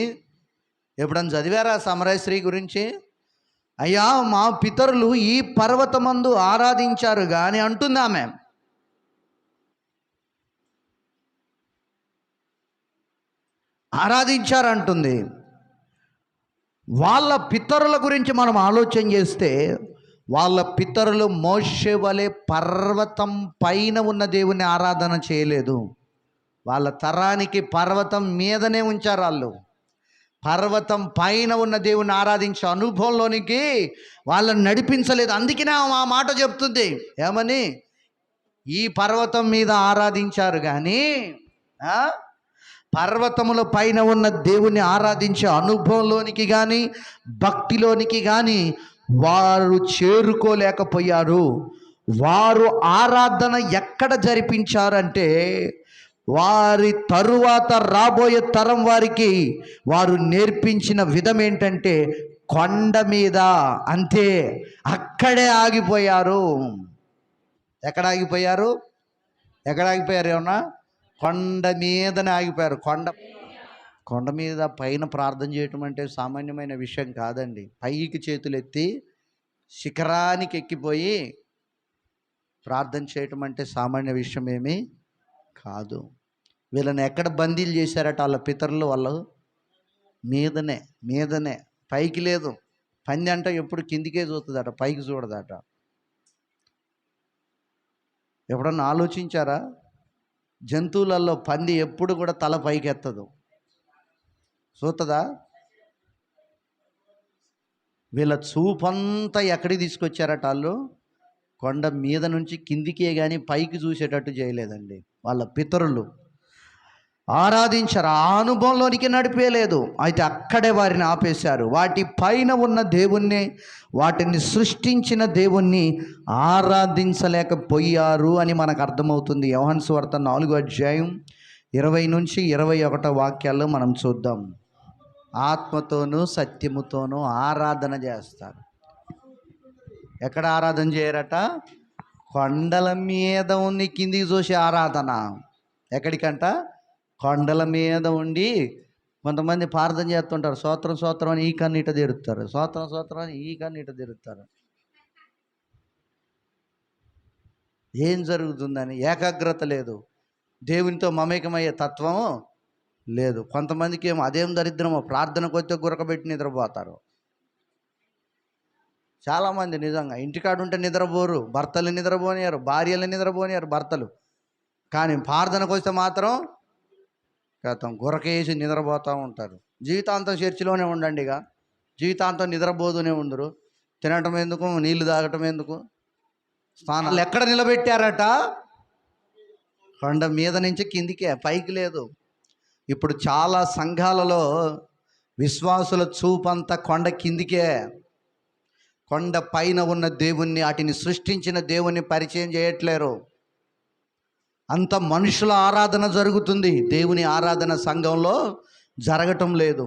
ఎప్పుడన్నా చదివారా సమరయ స్త్రీ గురించి? అయ్యా మా పితరులు ఈ పర్వతమందు ఆరాధించారు కానీ అంటుంది ఆమె. ఆరాధించారంటుంది. వాళ్ళ పితరుల గురించి మనం ఆలోచన చేస్తే వాళ్ళ పితరులు మోషే వలె పర్వతం పైన ఉన్న దేవుని ఆరాధన చేయలేదు. వాళ్ళ తరానికి పర్వతం మీదనే ఉంచారు. వాళ్ళు పర్వతం పైన ఉన్న దేవుని ఆరాధించే అనుభవంలోనికి వాళ్ళని నడిపించలేదు. అందుకనే ఆ మాట చెప్తుంది. ఏమని? ఈ పర్వతం మీద ఆరాధించారు కానీ పర్వతముల పైన ఉన్న దేవుని ఆరాధించే అనుభవంలోనికి కానీ భక్తిలోనికి కానీ వారు చేరుకోలేకపోయారు. వారు ఆరాధన ఎక్కడ జరిపించారంటే వారి తరువాత రాబోయే తరం వారికి వారు నేర్పించిన విధం ఏంటంటే కొండ మీద. అంతే, అక్కడే ఆగిపోయారు. ఎక్కడ ఆగిపోయారు? ఏమన్నా? కొండ మీదనే ఆగిపోయారు. కొండ మీద పైన ప్రార్థన చేయటం అంటే సామాన్యమైన విషయం కాదండి. పైకి చేతులు ఎత్తి శిఖరానికి ఎక్కిపోయి ప్రార్థన చేయటం అంటే సామాన్య విషయం ఏమీ కాదు. వీళ్ళని ఎక్కడ బందీలు చేశారట వాళ్ళ పితరులు? వాళ్ళు మీదనే, పైకి లేదు. పంది అంట ఎప్పుడు కిందికే చూస్తుందట, పైకి చూడదట. ఎప్పుడన్నా ఆలోచించారా? జంతువులలో పంది ఎప్పుడు కూడా తల పైకి ఎత్తదు, చూస్తుందా? వీళ్ళ చూపంతా ఎక్కడికి తీసుకొచ్చారట వాళ్ళు? కొండ మీద నుంచి కిందికే కానీ పైకి చూసేటట్టు చేయలేదండి. వాళ్ళ పితరులు ఆరాధించారు, ఆ అనుభవంలోనికి నడిపేయలేదు. అయితే అక్కడే వారిని ఆపేశారు. వాటి పైన ఉన్న దేవుణ్ణి, వాటిని సృష్టించిన దేవుణ్ణి ఆరాధించలేకపోయారు అని మనకు అర్థమవుతుంది. యోహాను సువార్త 4:20-21 వాక్యాల్లో మనం చూద్దాం. ఆత్మతోనూ సత్యముతోనూ ఆరాధన చేస్తారు. ఎక్కడ ఆరాధన చేయరట? కొండల మీద ఉండి కిందికి చూసే ఆరాధన. ఎక్కడికంట? కొండల మీద ఉండి. కొంతమంది ప్రార్థన చేస్తుంటారు, స్తోత్రం స్తోత్రం అని ఈ కన్నీట తీరుతారు, స్తోత్రం స్తోత్రం అని ఈ కన్నీట తీరుతారు. ఏం జరుగుతుందని ఏకాగ్రత లేదు, దేవునితో మమేకమయ్యే తత్వం లేదు. కొంతమందికి ఏమో అదేం దరిద్రమో, ప్రార్థనకు వచ్చే గురకబెట్టి నిద్రపోతారు. చాలామంది నిజంగా ఇంటికాడ ఉంటే నిద్రపోరు, భర్తలు నిద్రపోనియారు, భార్యలు నిద్రపోనియారు భర్తలు. కానీ ప్రార్థనకు వస్తే మాత్రం గురకేసి నిద్రపోతూ ఉంటారు. జీవితాంతం చర్చిలోనే ఉండండి, ఇక జీవితాంతం నిద్రపోతూనే ఉండరు. తినటం ఎందుకు, నీళ్లు తాగటం ఎందుకు? స్థానాలు ఎక్కడ నిలబెట్టారట? కొండ మీద నుంచి కిందికే, పైకి లేదు. ఇప్పుడు చాలా సంఘాలలో విశ్వాసుల చూపంతా కొండ కిందికే. కొండ పైన ఉన్న దేవుణ్ణి, వాటిని సృష్టించిన దేవుణ్ణి పరిచయం చేయట్లేరు. అంత మనుషుల ఆరాధన జరుగుతుంది, దేవుని ఆరాధన సంఘంలో జరగటం లేదు.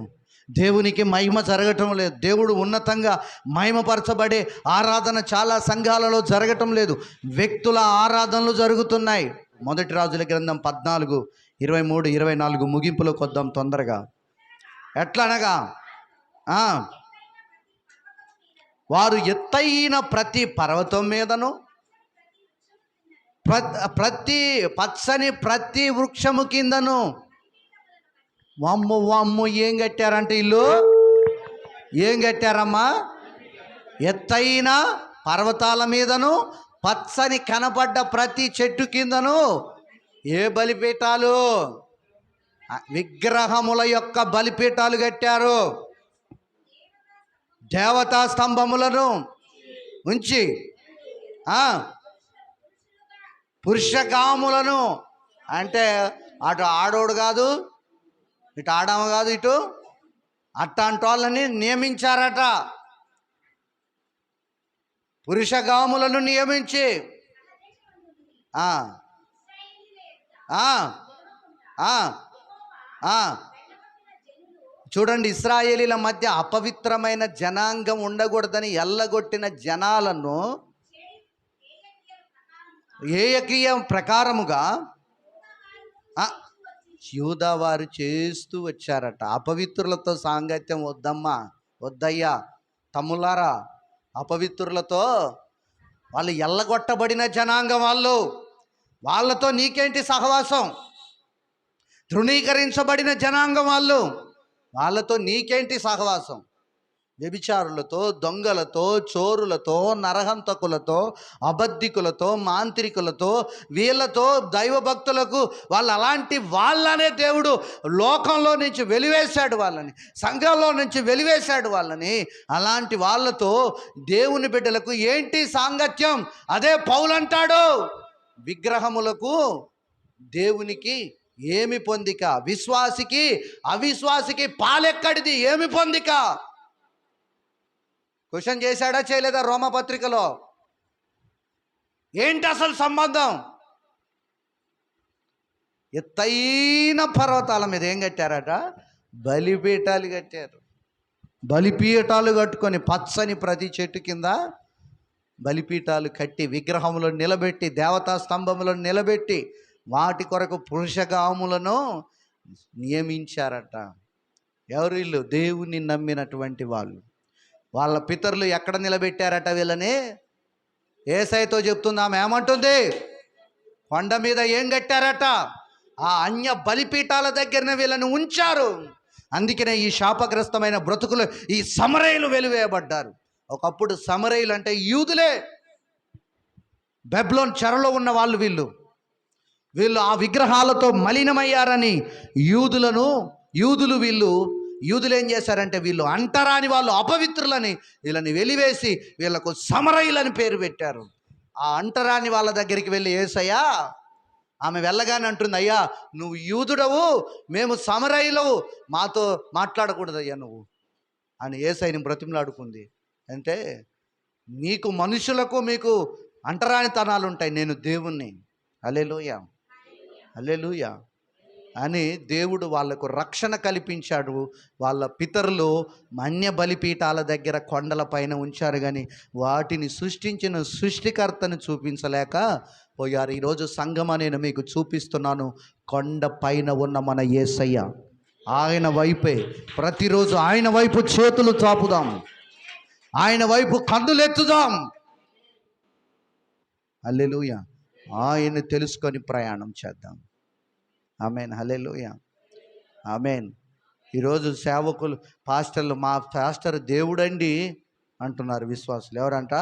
దేవునికి మహిమ జరగటం లేదు. దేవుడు ఉన్నతంగా మహిమపరచబడే ఆరాధన చాలా సంఘాలలో జరగటం లేదు. వ్యక్తుల ఆరాధనలు జరుగుతున్నాయి. మొదటి రాజుల గ్రంథం 14:23-24 ముగింపులోకి వద్దాం తొందరగా. ఎట్లనగా వారు ఎత్తైన ప్రతి పర్వతం మీదను ప్రతి పచ్చని ప్రతి వృక్షము కిందను వమ్ము వమ్ము ఏం కట్టారంటే ఇల్లు ఏం కట్టారమ్మా? ఎత్తైన పర్వతాల మీదను పచ్చని కనపడ్డ ప్రతి చెట్టు కిందను ఏ బలిపీఠాలు? విగ్రహముల యొక్క బలిపీఠాలు కట్టారు. దేవతా స్తంభములను ఉంచి పురుషగాములను, అంటే అటు ఆడోడు కాదు, ఇటు ఆడామ కాదు, ఇటు అట్టాంటి వాళ్ళని నియమించారట. పురుషగాములను నియమించి చూడండి, ఇశ్రాయేలీల మధ్య అపవిత్రమైన జనాంగం ఉండకూడదని ఎల్లగొట్టిన జనాలను ఏయకీయ ప్రకారముగా యూదా వారు చేస్తూ వచ్చారట. అపవిత్రులతో సాంగత్యం వద్దమ్మా, వద్దయ్యా తమ్ములారా. అపవిత్రులతో, వాళ్ళు ఎల్లగొట్టబడిన జనాంగం, వాళ్ళతో నీకేంటి సహవాసం? తృణీకరించబడిన జనాంగం వాళ్ళతో నీకేంటి సహవాసం? వ్యభిచారులతో, దొంగలతో, చోరులతో, నరహంతకులతో, అబద్ధికులతో, మాంత్రికులతో, వీళ్ళతో దైవభక్తులకు వాళ్ళు అలాంటి వాళ్ళనే దేవుడు లోకంలో నుంచి వెలివేశాడు, వాళ్ళని సంఘంలో నుంచి వెలివేశాడు వాళ్ళని. అలాంటి వాళ్ళతో దేవుని బిడ్డలకు ఏంటి సాంగత్యం? అదే పౌలంటాడు, విగ్రహములకు దేవునికి ఏమి పొందిక? విశ్వాసికి అవిశ్వాసికి పాలెక్కడిది? ఏమి పొందిక? క్వశ్చన్ చేశాడా చేయలేదా? రోమపత్రికలో ఏంటి అసలు సంబంధం? ఎత్తైన పర్వతాల మీద ఏం కట్టారట? బలిపీఠాలు కట్టారు. బలిపీఠాలు కట్టుకొని పచ్చని ప్రతి చెట్టు కింద బలిపీఠాలు కట్టి విగ్రహములను నిలబెట్టి దేవతా స్తంభములను నిలబెట్టి వాటి కొరకు పురుషగాములను నియమించారట. ఎవరు వీళ్ళు? దేవుని నమ్మినటువంటి వాళ్ళు. వాళ్ళ పితరులు ఎక్కడ నిలబెట్టారట వీళ్ళని? యేసయ్యతో చెప్తుంది ఆమె, ఏమంటుంది? కొండ మీద ఏం కట్టారట? ఆ అన్య బలిపీఠాల దగ్గరనే వీళ్ళని ఉంచారు. అందుకనే ఈ శాపగ్రస్తమైన బ్రతుకులు, ఈ సమరయులు వెలివేయబడ్డారు. ఒకప్పుడు సమరయులు అంటే యూదులే, బెబ్లోన్ చెరలో ఉన్న వాళ్ళు. వీళ్ళు ఆ విగ్రహాలతో మలినమయ్యారని యూదులు ఏం చేశారంటే, వీళ్ళు అంటరాని వాళ్ళు, అపవిత్రులని వీళ్ళని వెలివేసి వీళ్ళకు సమరయులని పేరు పెట్టారు. ఆ అంటరాని వాళ్ళ దగ్గరికి వెళ్ళి, యేసయ్యా, ఆమె వెళ్ళగానే అంటుంది, అయ్యా నువ్వు యూదుడవు, మేము సమరయులవు, మాతో మాట్లాడకూడదయ్యా నువ్వు అని యేసయ్యని బ్రతిమలాడుకుంది. అంటే మీకు మనుషులకు మీకు అంటరానితనాలు ఉంటాయి, నేను దేవుణ్ణి. హల్లెలూయా, హల్లెలూయా అని దేవుడు వాళ్లకు రక్షణ కల్పించాడు. వాళ్ళ పితరులు అన్య బలిపీఠాల దగ్గర కొండల పైన ఉంచారు, కానీ వాటిని సృష్టించిన సృష్టికర్తను చూపించలేక పోయారు. ఈరోజు సంఘమా నేను మీకు చూపిస్తున్నాను, కొండ పైన ఉన్న మన యేసయ్య, ఆయన వైపే ప్రతిరోజు ఆయన వైపు చేతులు చాపుదాం, ఆయన వైపు కన్నులెత్తుదాం. హల్లెలూయా. ఆయన తెలుసుకొని ప్రయాణం చేద్దాం. ఆమెన్, హల్లెలూయా, ఆమెన్. ఈరోజు సేవకులు, పాస్టర్లు, మా పాస్టర్ దేవుడండి అంటున్నారు విశ్వాసులు. ఎవరంట?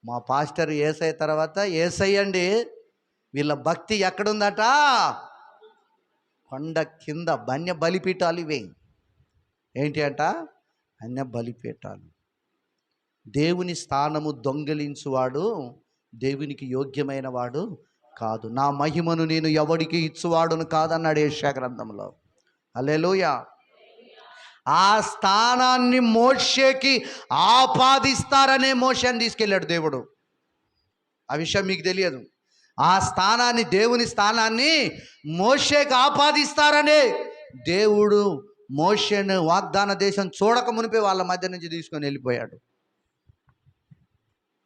మా పాస్టర్ యేసయ్య తర్వాత యేసయ్య అండి. వీళ్ళ భక్తి ఎక్కడుందట? కొండ కింద అన్య బలిపీఠాలు. ఇవే ఏంటి అంట? అన్య బలిపీఠాలు. దేవుని స్థానము దొంగిలించువాడు దేవునికి యోగ్యమైన వాడు కాదు. నా మహిమను నేను ఎవడికి ఇచ్చువాడును కాదన్నాడు యెషయా గ్రంథంలో. హల్లెలూయా. ఆ స్థానాన్ని మోషేకి ఆపాదిస్తారనే మోషేని తీసుకెళ్ళాడు దేవుడు. ఆ విషయం మీకు తెలియదు. ఆ స్థానాన్ని, దేవుని స్థానాన్ని మోషేకి ఆపాదిస్తారనే దేవుడు మోషేను వాగ్దాన దేశం చూడక మునిపే వాళ్ళ మధ్య నుంచి తీసుకొని వెళ్ళిపోయాడు.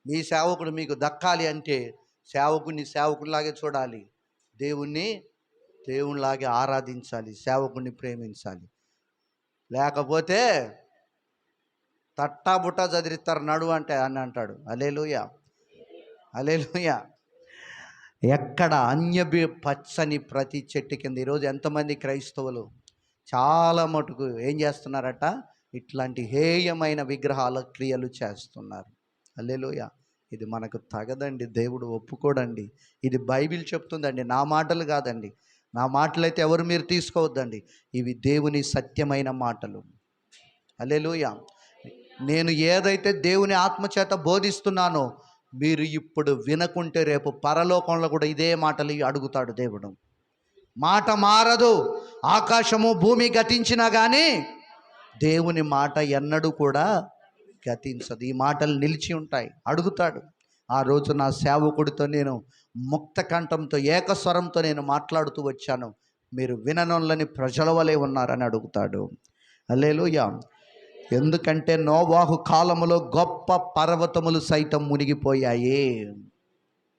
మీ సేవకుడు మీకు దక్కాలి అంటే సేవకుడిని సేవకుడిలాగే చూడాలి, దేవుణ్ణి దేవునిలాగే ఆరాధించాలి, సేవకుడిని ప్రేమించాలి. లేకపోతే తట్టా బుట్టా చదిరిస్తారు నడు అంటే అని అంటాడు. హల్లెలూయా, హల్లెలూయా. ఎక్కడ పచ్చని ప్రతి చెట్టు కింద ఈరోజు ఎంతమంది క్రైస్తవులు చాలా మటుకు ఏం చేస్తున్నారట, ఇట్లాంటి హేయమైన విగ్రహాల క్రియలు చేస్తున్నారు. హల్లెలూయా. ఇది మనకు తగదండి, దేవుడు ఒప్పుకోడండి. ఇది బైబిల్ చెప్తుందండి, నా మాటలు కాదండి. నా మాటలైతే ఎవరు మీరు తీసుకోవద్దండి, ఇవి దేవుని సత్యమైన మాటలు. హల్లెలూయా. నేను ఏదైతే దేవుని ఆత్మచేత బోధిస్తున్నానో మీరు ఇప్పుడు వినకుంటే రేపు పరలోకంలో కూడా ఇదే మాటలు అడుగుతాడు దేవుడు. మాట మారదు, ఆకాశము భూమి గతించినా కానీ దేవుని మాట ఎన్నడూ కూడా గతించదు. ఈ మాటలు నిలిచి ఉంటాయి. అడుగుతాడు. ఆ రోజు నా సేవకుడితో నేను ముక్త కంఠంతో ఏకస్వరంతో నేను మాట్లాడుతూ వచ్చాను, మీరు విననొల్లని ప్రజల వలె ఉన్నారని అడుగుతాడు. హల్లెలూయా. ఎందుకంటే నోవాహు కాలములో గొప్ప పర్వతములు సైతం మునిగిపోయాయి.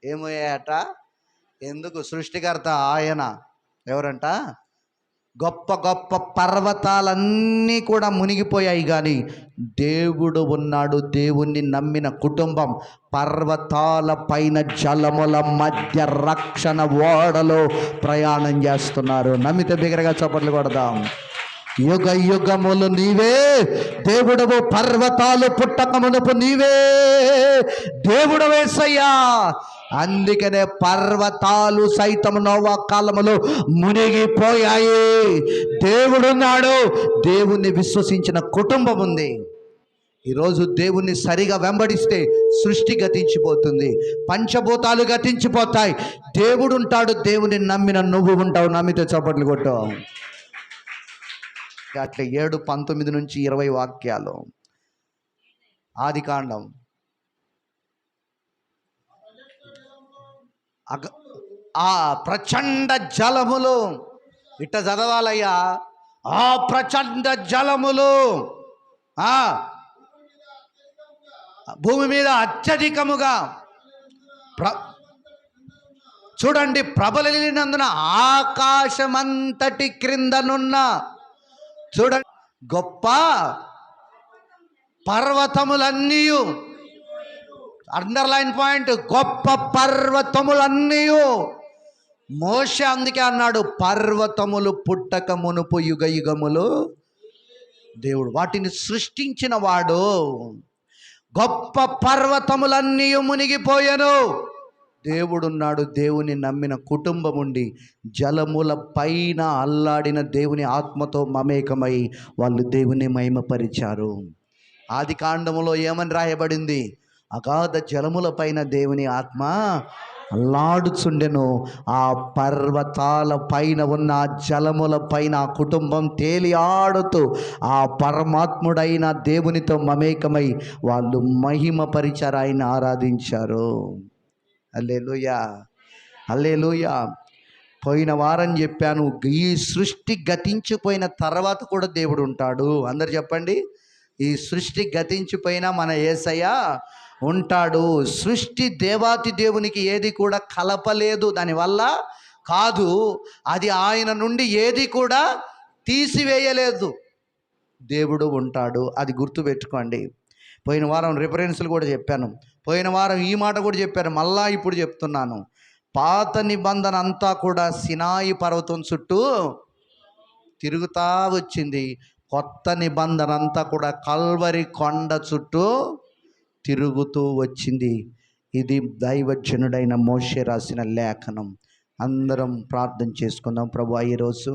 ఏమయ్యాయట? ఎందుకు? సృష్టికర్త ఆయన. ఎవరంట? గొప్ప గొప్ప పర్వతాలన్నీ కూడా మునిగిపోయాయి, కానీ దేవుడు ఉన్నాడు. దేవుణ్ణి నమ్మిన కుటుంబం పర్వతాల పైన జలముల మధ్య రక్షణ ఓడలో ప్రయాణం చేస్తున్నారు. నమ్మితే బిగరగా చప్పట్లు కొడదాం. యుగ యుగములు నీవే దేవుడవు, పర్వతాలు పుట్టక మునుపు నీవే దేవుడు యేసయ్యా. అందుకనే పర్వతాలు సైతం నోవా కాలములో మునిగిపోయాయి. దేవుడున్నాడు, దేవుణ్ణి విశ్వసించిన కుటుంబం ఉంది. ఈరోజు దేవుణ్ణి సరిగా వెంబడిస్తే సృష్టి గతించిపోతుంది, పంచభూతాలు గతించిపోతాయి. దేవుడు ఉంటాడు, దేవుని నమ్మిన నువ్వు ఉంటావు. నమ్మితే చప్పట్లు కొట్టు. అట్లా 7:19-20 వాక్యాలు. ఆదికాండం. ఆ ప్రచండ జలములు, ఇట్ట చదవాలయ్యా. ఆ ప్రచండ జలములు భూమి మీద అత్యధికముగా చూడండి, ప్రబలినందున ఆకాశమంతటి క్రిందనున్న, చూడండి, గొప్ప పర్వతములన్నీ, అండర్లైన్ పాయింట్, గొప్ప పర్వతములన్నీ. మోషే అందుకే అన్నాడు, పర్వతములు పుట్టక మునుపు యుగ యుగములు దేవుడు వాటిని సృష్టించిన వాడు. గొప్ప పర్వతములన్నీ మునిగిపోయాను. దేవుడున్నాడు, దేవుని నమ్మిన కుటుంబం ఉండి జలముల పైన అల్లాడిన దేవుని ఆత్మతో మమేకమై వాళ్ళు దేవుని మహిమపరిచారు. ఆది కాండములో ఏమని రాయబడింది? అగాధ జలముల పైన దేవుని ఆత్మ అల్లాడుచుండెను. ఆ పర్వతాల పైన ఉన్న జలముల పైన ఆ కుటుంబం తేలి ఆడుతూ ఆ పరమాత్ముడైన దేవునితో మమేకమై వాళ్ళు మహిమపరిచారు, ఆయన ఆరాధించారు. హల్లెలూయా, హల్లెలూయా. పోయిన వారం చెప్పాను, ఈ సృష్టి గతించిపోయిన తర్వాత కూడా దేవుడు ఉంటాడు. అందరు చెప్పండి, ఈ సృష్టి గతించిపోయినా మన యేసయ్య ఉంటాడు. సృష్టి దేవాతి దేవునికి ఏది కూడా కలపలేదు, దానివల్ల కాదు. అది ఆయన నుండి ఏది కూడా తీసివేయలేదు. దేవుడు ఉంటాడు, అది గుర్తుపెట్టుకోండి. పోయిన వారం రిఫరెన్స్లు కూడా చెప్పాను, పోయిన వారం ఈ మాట కూడా చెప్పాను, మళ్ళా ఇప్పుడు చెప్తున్నాను. పాత నిబంధన అంతా కూడా సినాయి పర్వతం చుట్టూ తిరుగుతా వచ్చింది. కొత్త నిబంధన అంతా కూడా కల్వరి కొండ చుట్టూ తిరుగుతూ వచ్చింది. ఇది దైవజనుడైన మోషే రాసిన లేఖనం. అందరం ప్రార్థన చేసుకుందాం. ప్రభువా, ఈరోజు